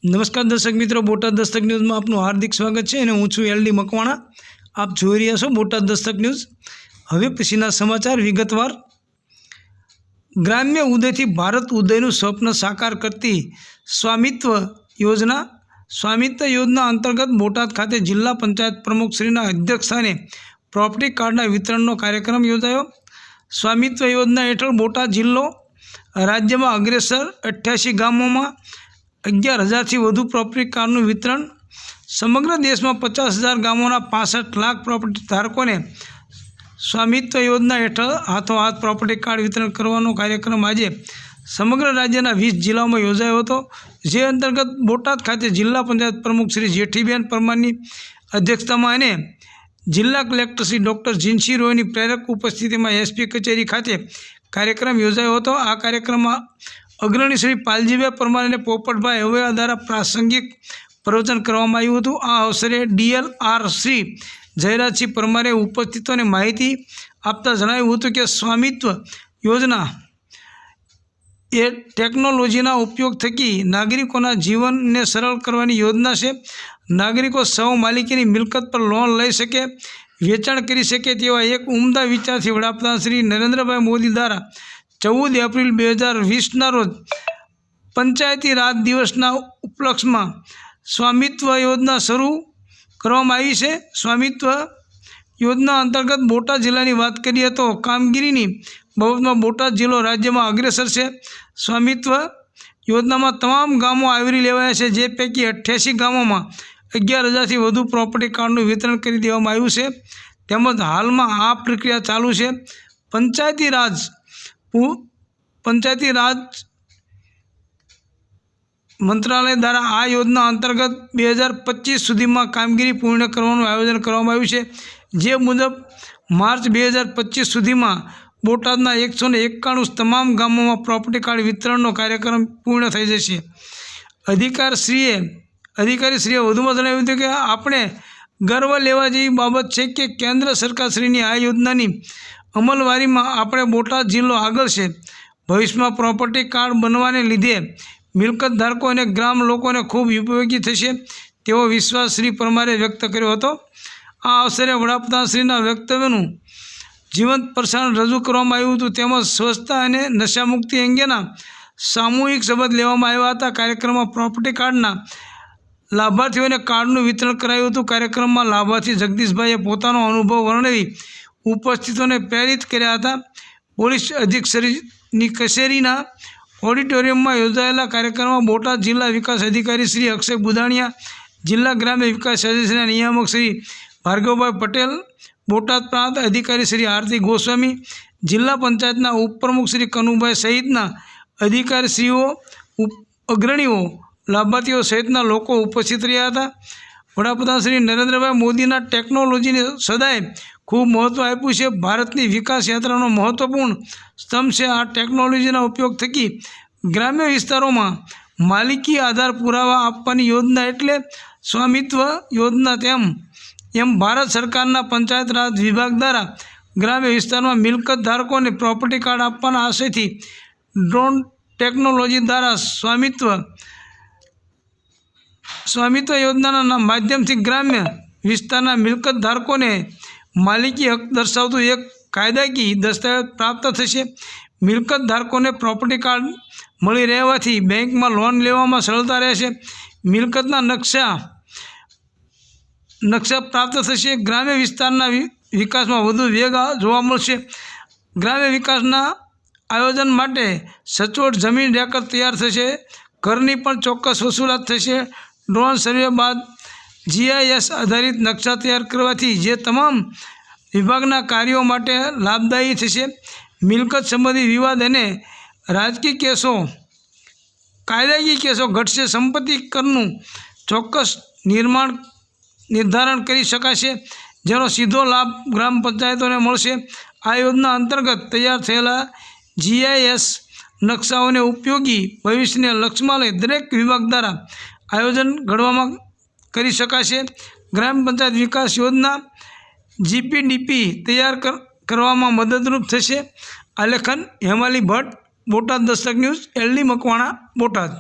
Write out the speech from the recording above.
નમસ્કાર દર્શક મિત્રો, બોટાદ દસ્તક ન્યૂઝમાં આપનું હાર્દિક સ્વાગત છે અને હું છું એલડી મકવાણા। આપ જોઈ રહ્યા છો બોટાદ દસ્તક ન્યૂઝ। હવે પછીના સમાચાર વિગતવાર। ગ્રામ્ય ઉદયથી ભારત ઉદયનું સ્વપ્ન સાકાર કરતી સ્વામિત્વ યોજના અંતર્ગત બોટાદ ખાતે જિલ્લા પંચાયત પ્રમુખશ્રીના અધ્યક્ષસ્થાને પ્રોપર્ટી કાર્ડના વિતરણનો કાર્યક્રમ યોજાયો। સ્વામિત્વ યોજના હેઠળ બોટાદ જિલ્લો રાજ્યમાં અગ્રેસર 88 ગામોમાં 11,000થી વધુ પ્રોપર્ટી કાર્ડનું વિતરણ। સમગ્ર દેશમાં 50,000 ગામોના 65 લાખ પ્રોપર્ટી ધારકોને સ્વામિત્વ યોજના હેઠળ હાથોહાથ પ્રોપર્ટી કાર્ડ વિતરણ કરવાનો કાર્યક્રમ આજે સમગ્ર રાજ્યના 20 જિલ્લાઓમાં યોજાયો હતો, જે અંતર્ગત બોટાદ ખાતે જિલ્લા પંચાયત પ્રમુખ શ્રી જેઠીબેન પરમારની અધ્યક્ષતામાં અને જિલ્લા કલેક્ટર શ્રી ડૉક્ટર જીનસી રોયની પ્રેરક ઉપસ્થિતિમાં એસપી કચેરી ખાતે કાર્યક્રમ યોજાયો હતો। આ કાર્યક્રમમાં અગ્રણી શ્રી પાલજીભાઈ પરમાર અને પોપટભાઈ હવેવા દ્વારા પ્રાસંગિક પ્રવચન કરવામાં આવ્યું હતું। આ અવસરે ડીએલઆર શ્રી જયરાજસિંહ પરમારે ઉપસ્થિતોને માહિતી આપતા જણાવ્યું હતું કે સ્વામિત્વ યોજના એ ટેકનોલોજીના ઉપયોગ થકી નાગરિકોના જીવનને સરળ કરવાની યોજના છે। નાગરિકો સૌ માલિકીની મિલકત પર લોન લઈ શકે, વેચાણ કરી શકે તેવા એક ઉમદા વિચારથી વડાપ્રધાન શ્રી નરેન્દ્રભાઈ મોદી દ્વારા 14 એપ્રિલ 2020ના રોજ પંચાયતી રાજ દિવસના ઉપલક્ષમાં સ્વામિત્વ યોજના શરૂ કરવામાં આવી છે। સ્વામિત્વ યોજના અંતર્ગત બોટાદ જિલ્લાની વાત કરીએ તો કામગીરીની બાબતમાં બોટાદ જિલ્લો રાજ્યમાં અગ્રેસર છે। સ્વામિત્વ યોજનામાં તમામ ગામો આવરી લેવાયા છે, જે પૈકી 88 ગામોમાં 11,000થી વધુ પ્રોપર્ટી કાર્ડનું વિતરણ કરી દેવામાં આવ્યું છે, તેમજ હાલમાં આ પ્રક્રિયા ચાલુ છે। પંચાયતી રાજ મંત્રાલય દ્વારા આ યોજના અંતર્ગત 2025 સુધીમાં કામગીરી પૂર્ણ કરવાનું આયોજન કરવામાં આવ્યું છે, જે મુજબ માર્ચ 2025 સુધીમાં બોટાદના 191 તમામ ગામોમાં પ્રોપર્ટી કાર્ડ વિતરણનો કાર્યક્રમ પૂર્ણ થઈ જશે। અધિકારીશ્રીએ વધુમાં જણાવ્યું હતું કે આપણે ગર્વ લેવા જેવી બાબત છે કે કેન્દ્ર સરકારશ્રીની આ યોજનાની અમલવારીમાં આપણે બોટાદ જિલ્લો આગળ છે। ભવિષ્યમાં પ્રોપર્ટી કાર્ડ બનવાને લીધે મિલકત ધારકો અને ગ્રામ લોકોને ખૂબ ઉપયોગી થશે તેવો વિશ્વાસ શ્રી પરમારે વ્યક્ત કર્યો હતો। આ અવસરે વડાપ્રધાનશ્રીના વક્તવ્યનું જીવંત પ્રસારણ રજૂ કરવામાં આવ્યું હતું, તેમજ સ્વચ્છતા અને નશામુક્તિ અંગેના સામૂહિક શપથ લેવામાં આવ્યા હતા। કાર્યક્રમમાં પ્રોપર્ટી કાર્ડના લાભાર્થીઓને કાર્ડનું વિતરણ કરાયું હતું। કાર્યક્રમમાં લાભાર્થી જગદીશભાઈએ પોતાનો અનુભવ વર્ણવી ઉપસ્થિતોને પ્રેરિત કર્યા હતા। પોલીસ અધિક્ષકની કચેરીના ઓડિટોરિયમમાં યોજાયેલા કાર્યક્રમમાં બોટાદ જિલ્લા વિકાસ અધિકારી શ્રી અક્ષય બુદાણિયા, જિલ્લા ગ્રામ્ય વિકાસ એજન્સીના નિયામક શ્રી ભાર્ગવભાઈ પટેલ, બોટાદ પ્રાંત અધિકારી શ્રી આરતી ગોસ્વામી, જિલ્લા પંચાયતના ઉપપ્રમુખ શ્રી કનુભાઈ સહિતના અધિકારીશ્રીઓ, અગ્રણીઓ, લાભાર્થીઓ સહિતના લોકો ઉપસ્થિત રહ્યા હતા। વડાપ્રધાન શ્રી નરેન્દ્રભાઈ મોદીના ટેકનોલોજીને સદાય ખૂબ મહત્ત્વ આપ્યું છે। ભારતની વિકાસ યાત્રાનો મહત્ત્વપૂર્ણ સ્તંભ છે। આ ટેકનોલોજીના ઉપયોગ થકી ગ્રામ્ય વિસ્તારોમાં માલિકી આધાર પુરાવા આપવાની યોજના એટલે સ્વામિત્વ યોજના। એમ ભારત સરકારના પંચાયત રાજ વિભાગ દ્વારા ગ્રામ્ય વિસ્તારમાં મિલકત ધારકોને પ્રોપર્ટી કાર્ડ આપવાના આશયથી ડ્રોન ટેકનોલોજી દ્વારા સ્વામિત્વ યોજનાના માધ્યમથી ગ્રામ્ય વિસ્તારના મિલકત ધારકોને માલિકી હક દર્શાવતું એક કાયદાકીય દસ્તાવેજ પ્રાપ્ત થશે। મિલકત ધારકોને પ્રોપર્ટી કાર્ડ મળી રહેવાથી બેંકમાં લોન લેવામાં સરળતા રહેશે। મિલકતના નકશા પ્રાપ્ત થશે। ગ્રામ્ય વિસ્તારના વિકાસમાં વધુ વેગ જોવા મળશે। ગ્રામ્ય વિકાસના આયોજન માટે સચોટ જમીન રેકર્ડ તૈયાર થશે। ઘરની પણ ચોક્કસ વસૂલાત થશે। ડ્રોન સર્વે બાદ GIS આધારિત નકશા તૈયાર કરવાથી જે તમામ વિભાગના કાર્યો માટે લાભદાયી થશે। મિલકત સંબંધી વિવાદ અને રાજકીય કેસો, કાયદાકીય કેસો ઘટશે। સંપત્તિ કરનું ચોક્કસ નિર્ધારણ કરી શકાશે, જેનો સીધો લાભ ગ્રામ પંચાયતોને મળશે। આ યોજના અંતર્ગત તૈયાર થયેલા GIS નકશાઓને ઉપયોગી ભવિષ્યને લક્ષ્યમાં લઈ દરેક વિભાગ દ્વારા આયોજન ઘડવામાં કરી શકાશે। ગ્રામ પંચાયત વિકાસ યોજના GPDP તૈયાર કરવામાં મદદરૂપ થશે। આલેખન હેમાલી ભટ્ટ, બોટાદ દસ્તક ન્યૂઝ, એલડી મકવાણા, બોટાદ।